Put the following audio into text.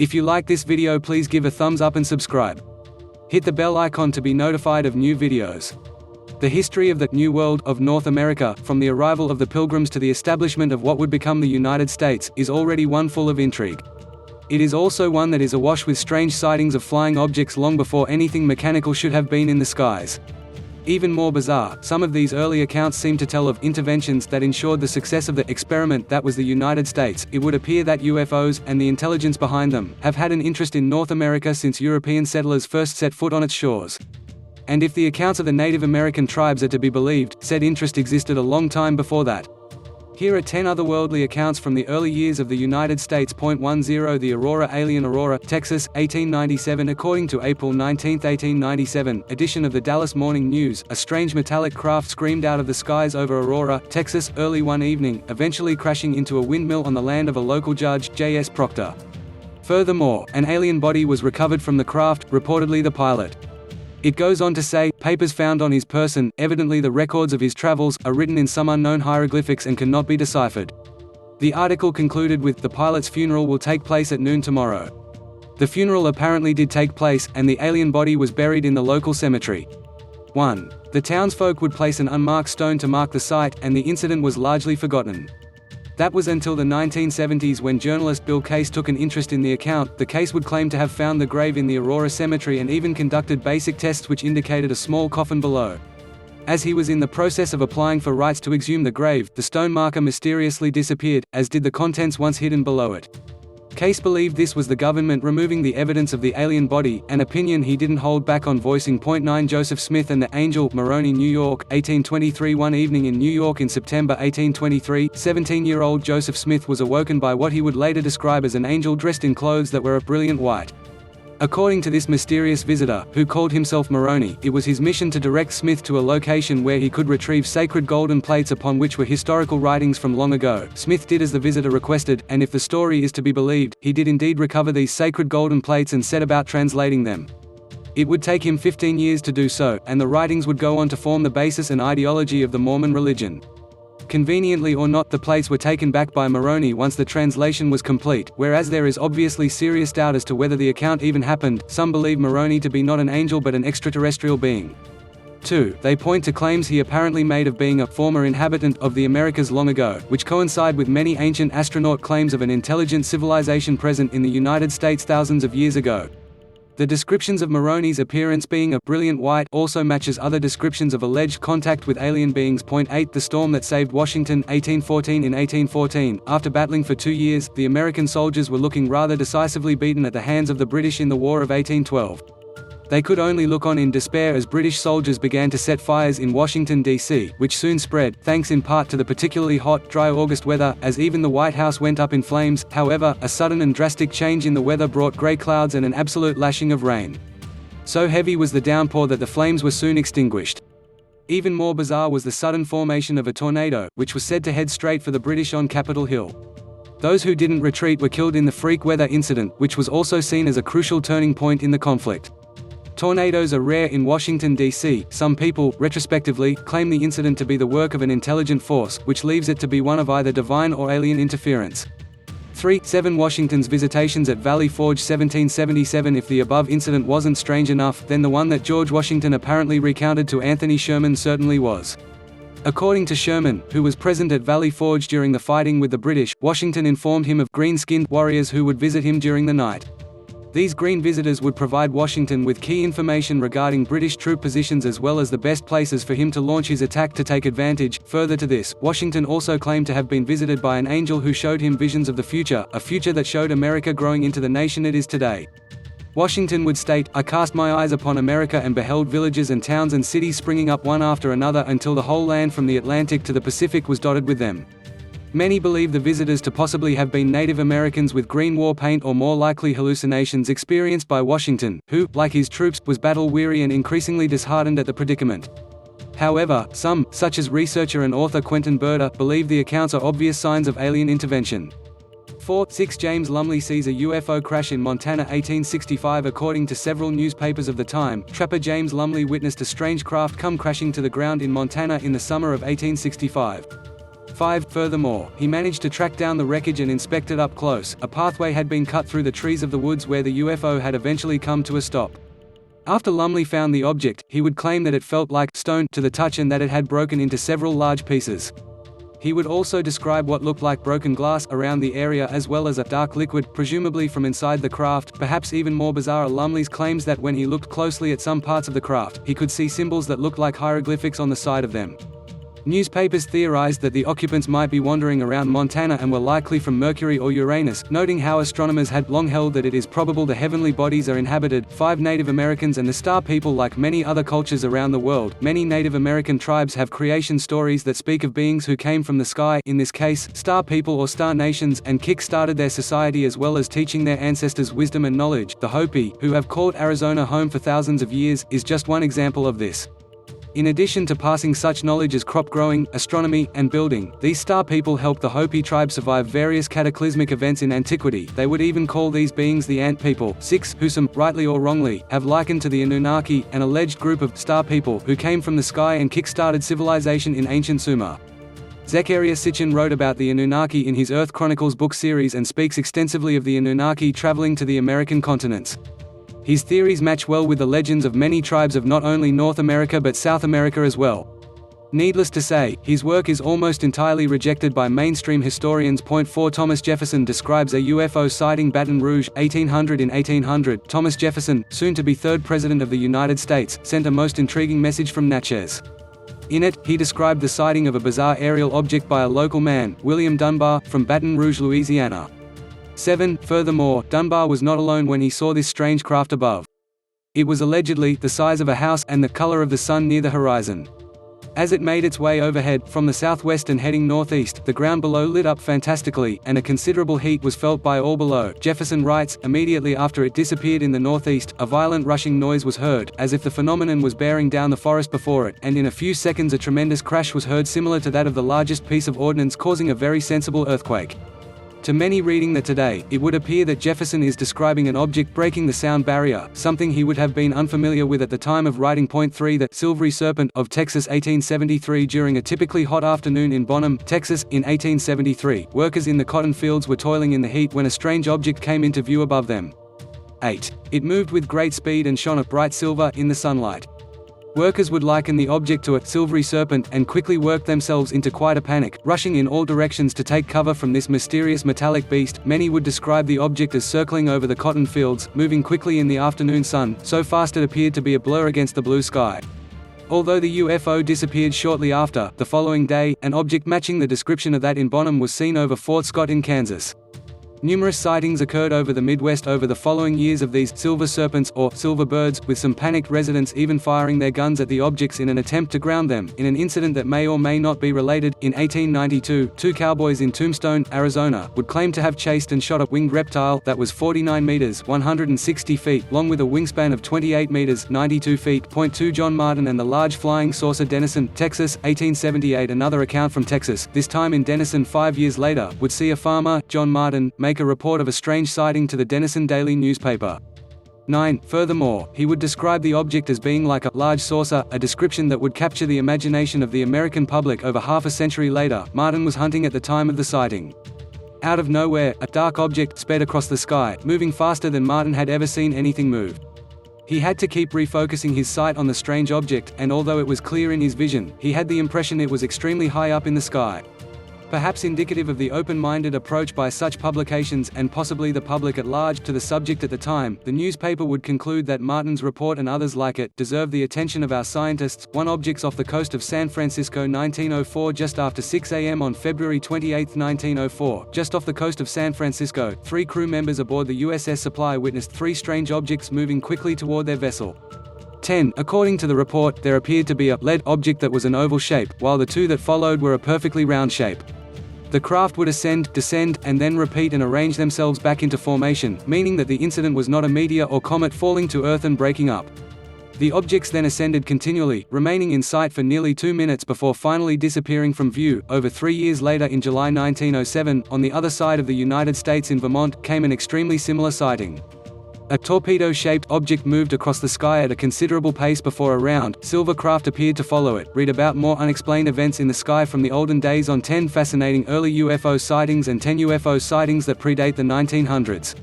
If you like this video, please give a thumbs up and subscribe. Hit the bell icon to be notified of new videos. The history of the New World of North America, from the arrival of the Pilgrims to the establishment of what would become the United States, is already one full of intrigue. It is also one that is awash with strange sightings of flying objects long before anything mechanical should have been in the skies. Even more bizarre, some of these early accounts seem to tell of interventions that ensured the success of the experiment that was the United States. It would appear that UFOs, and the intelligence behind them, have had an interest in North America since European settlers first set foot on its shores. And if the accounts of the Native American tribes are to be believed, said interest existed a long time before that. Here are 10 otherworldly accounts from the early years of the United States. 10 The Aurora Alien. Aurora, Texas, 1897. According to April 19, 1897, edition of the Dallas Morning News, a strange metallic craft screamed out of the skies over Aurora, Texas, early one evening, eventually crashing into a windmill on the land of a local judge, J.S. Proctor. Furthermore, an alien body was recovered from the craft, reportedly the pilot. It goes on to say, papers found on his person, evidently the records of his travels, are written in some unknown hieroglyphics and cannot be deciphered. The article concluded with, the pilot's funeral will take place at noon tomorrow. The funeral apparently did take place, and the alien body was buried in the local cemetery. 1. The townsfolk would place an unmarked stone to mark the site, and the incident was largely forgotten. That was until the 1970s when journalist Bill Case took an interest in the account. The case would claim to have found the grave in the Aurora Cemetery and even conducted basic tests which indicated a small coffin below. As he was in the process of applying for rights to exhume the grave, the stone marker mysteriously disappeared, as did the contents once hidden below it. Case believed this was the government removing the evidence of the alien body, an opinion he didn't hold back on voicing. 9 Joseph Smith and the Angel, Moroni, New York, 1823. One evening in New York in September 1823, 17-year-old Joseph Smith was awoken by what he would later describe as an angel dressed in clothes that were a brilliant white. According to this mysterious visitor, who called himself Moroni, it was his mission to direct Smith to a location where he could retrieve sacred golden plates upon which were historical writings from long ago. Smith did as the visitor requested, and if the story is to be believed, he did indeed recover these sacred golden plates and set about translating them. It would take him 15 years to do so, and the writings would go on to form the basis and ideology of the Mormon religion. Conveniently or not, the plates were taken back by Moroni once the translation was complete. Whereas there is obviously serious doubt as to whether the account even happened, some believe Moroni to be not an angel but an extraterrestrial being. 2. They point to claims he apparently made of being a former inhabitant of the Americas long ago, which coincide with many ancient astronaut claims of an intelligent civilization present in the United States thousands of years ago. The descriptions of Moroni's appearance being a brilliant white also matches other descriptions of alleged contact with alien beings. 8 The storm that saved Washington, 1814. In 1814, after battling for 2 years, the American soldiers were looking rather decisively beaten at the hands of the British in the War of 1812. They could only look on in despair as British soldiers began to set fires in Washington, D.C., which soon spread, thanks in part to the particularly hot, dry August weather, as even the White House went up in flames. However, a sudden and drastic change in the weather brought grey clouds and an absolute lashing of rain. So heavy was the downpour that the flames were soon extinguished. Even more bizarre was the sudden formation of a tornado, which was said to head straight for the British on Capitol Hill. Those who didn't retreat were killed in the freak weather incident, which was also seen as a crucial turning point in the conflict. Tornadoes are rare in Washington, D.C. Some people, retrospectively, claim the incident to be the work of an intelligent force, which leaves it to be one of either divine or alien interference. 7 Washington's visitations at Valley Forge, 1777. If the above incident wasn't strange enough, then the one that George Washington apparently recounted to Anthony Sherman certainly was. According to Sherman, who was present at Valley Forge during the fighting with the British, Washington informed him of green-skinned warriors who would visit him during the night. These green visitors would provide Washington with key information regarding British troop positions as well as the best places for him to launch his attack to take advantage. Further to this, Washington also claimed to have been visited by an angel who showed him visions of the future, a future that showed America growing into the nation it is today. Washington would state, "I cast my eyes upon America and beheld villages and towns and cities springing up one after another until the whole land from the Atlantic to the Pacific was dotted with them." Many believe the visitors to possibly have been Native Americans with green war paint, or more likely hallucinations experienced by Washington, who, like his troops, was battle-weary and increasingly disheartened at the predicament. However, some, such as researcher and author Quentin Burda, believe the accounts are obvious signs of alien intervention. 6 James Lumley sees a UFO crash in Montana, 1865. According to several newspapers of the time, trapper James Lumley witnessed a strange craft come crashing to the ground in Montana in the summer of 1865. 5. Furthermore, he managed to track down the wreckage and inspect it up close. A pathway had been cut through the trees of the woods where the UFO had eventually come to a stop. After Lumley found the object, he would claim that it felt like stone to the touch and that it had broken into several large pieces. He would also describe what looked like broken glass around the area as well as a dark liquid, presumably from inside the craft. Perhaps even more bizarre are Lumley's claims that when he looked closely at some parts of the craft, he could see symbols that looked like hieroglyphics on the side of them. Newspapers theorized that the occupants might be wandering around Montana and were likely from Mercury or Uranus, noting how astronomers had long held that it is probable the heavenly bodies are inhabited. 5. Native Americans and the Star People. Like many other cultures around the world, many Native American tribes have creation stories that speak of beings who came from the sky, in this case, Star People or Star Nations, and kick-started their society as well as teaching their ancestors wisdom and knowledge. The Hopi, who have called Arizona home for thousands of years, is just one example of this. In addition to passing such knowledge as crop growing, astronomy, and building, these Star People helped the Hopi tribe survive various cataclysmic events in antiquity. They would even call these beings the Ant People. 6. Who some, rightly or wrongly, have likened to the Anunnaki, an alleged group of Star People who came from the sky and kick-started civilization in ancient Sumer. Zecharia Sitchin wrote about the Anunnaki in his Earth Chronicles book series and speaks extensively of the Anunnaki traveling to the American continents. His theories match well with the legends of many tribes of not only North America but South America as well. Needless to say, his work is almost entirely rejected by mainstream historians. 4. Thomas Jefferson describes a UFO sighting Baton Rouge, 1800. In 1800, Thomas Jefferson, soon to be third President of the United States, sent a most intriguing message from Natchez. In it, he described the sighting of a bizarre aerial object by a local man, William Dunbar, from Baton Rouge, Louisiana. 7. Furthermore, Dunbar was not alone when he saw this strange craft above. It was allegedly the size of a house and the color of the sun near the horizon. As it made its way overhead, from the southwest and heading northeast, the ground below lit up fantastically, and a considerable heat was felt by all below. Jefferson writes, immediately after it disappeared in the northeast, a violent rushing noise was heard, as if the phenomenon was bearing down the forest before it, and in a few seconds a tremendous crash was heard similar to that of the largest piece of ordnance, causing a very sensible earthquake. To many reading that today, it would appear that Jefferson is describing an object breaking the sound barrier, something he would have been unfamiliar with at the time of writing. 3. The Silvery Serpent of Texas, 1873. During a typically hot afternoon in Bonham, Texas, in 1873, workers in the cotton fields were toiling in the heat when a strange object came into view above them. 8. It moved with great speed and shone a bright silver in the sunlight. Workers would liken the object to a silvery serpent and quickly worked themselves into quite a panic, rushing in all directions to take cover from this mysterious metallic beast. Many would describe the object as circling over the cotton fields, moving quickly in the afternoon sun, so fast it appeared to be a blur against the blue sky. Although the UFO disappeared shortly after, the following day, an object matching the description of that in Bonham was seen over Fort Scott in Kansas. Numerous sightings occurred over the Midwest over the following years of these silver serpents, or silver birds, with some panicked residents even firing their guns at the objects in an attempt to ground them. In an incident that may or may not be related, in 1892, two cowboys in Tombstone, Arizona, would claim to have chased and shot a winged reptile that was 49 meters (160 feet) long with a wingspan of 28 meters (92 feet). 2. John Martin and the large flying saucer. Denison, Texas, 1878. Another account from Texas, this time in Denison 5 years later, would see a farmer, John Martin, make a report of a strange sighting to the Denison Daily newspaper. 9. Furthermore, he would describe the object as being like a large saucer, a description that would capture the imagination of the American public. Over half a century later, Martin was hunting at the time of the sighting. Out of nowhere, a dark object sped across the sky, moving faster than Martin had ever seen anything move. He had to keep refocusing his sight on the strange object, and although it was clear in his vision, he had the impression it was extremely high up in the sky. Perhaps indicative of the open-minded approach by such publications, and possibly the public at large, to the subject at the time, the newspaper would conclude that Martin's report and others like it deserve the attention of our scientists. One objects off the coast of San Francisco, 1904. Just after 6 a.m. on February 28, 1904, just off the coast of San Francisco, 3 crew members aboard the USS Supply witnessed 3 strange objects moving quickly toward their vessel. 10. According to the report, there appeared to be a lead object that was an oval shape, while the 2 that followed were a perfectly round shape. The craft would ascend, descend, and then repeat and arrange themselves back into formation, meaning that the incident was not a meteor or comet falling to Earth and breaking up. The objects then ascended continually, remaining in sight for nearly 2 minutes before finally disappearing from view. Over 3 years later, in July 1907, on the other side of the United States in Vermont, came an extremely similar sighting. A torpedo-shaped object moved across the sky at a considerable pace before a round, silver craft appeared to follow it. Read about more unexplained events in the sky from the olden days on 10 fascinating early UFO sightings and 10 UFO sightings that predate the 1900s.